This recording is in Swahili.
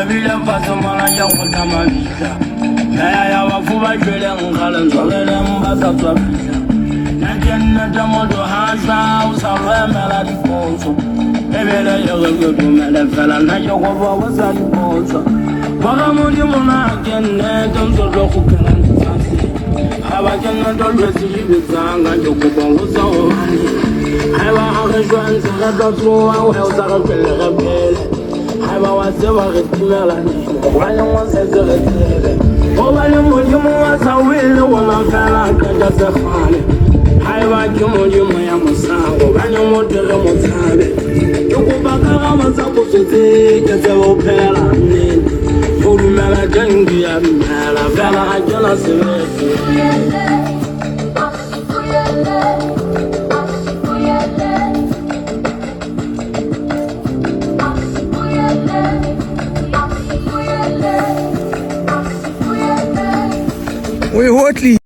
vile mpaso mwana ya kutama vita Mea ya wafuba jwele ngale nzolele mbasa twa vita Na jenne te moto hasa usalwe mela di konso Ebele yege kutu mele fela na yokobo wasa di konso Waka mudi muna jenne tonso kukela nifasi Haba jenne tolwesi jibizanga yokobo wasa wani Haba hake shwansi katotuwa weusa kapele kapele Haba wase wakitimela nimo Wale wase ziretele Wale mujimu wasa wile wamafela kanja sefane Haba kimujimu ya musango Wale mutere mutabe Yukubakara masa kusute Kese wopela nini Ulumela jengi ya mela Fela ajana siwete Ой, Готлі!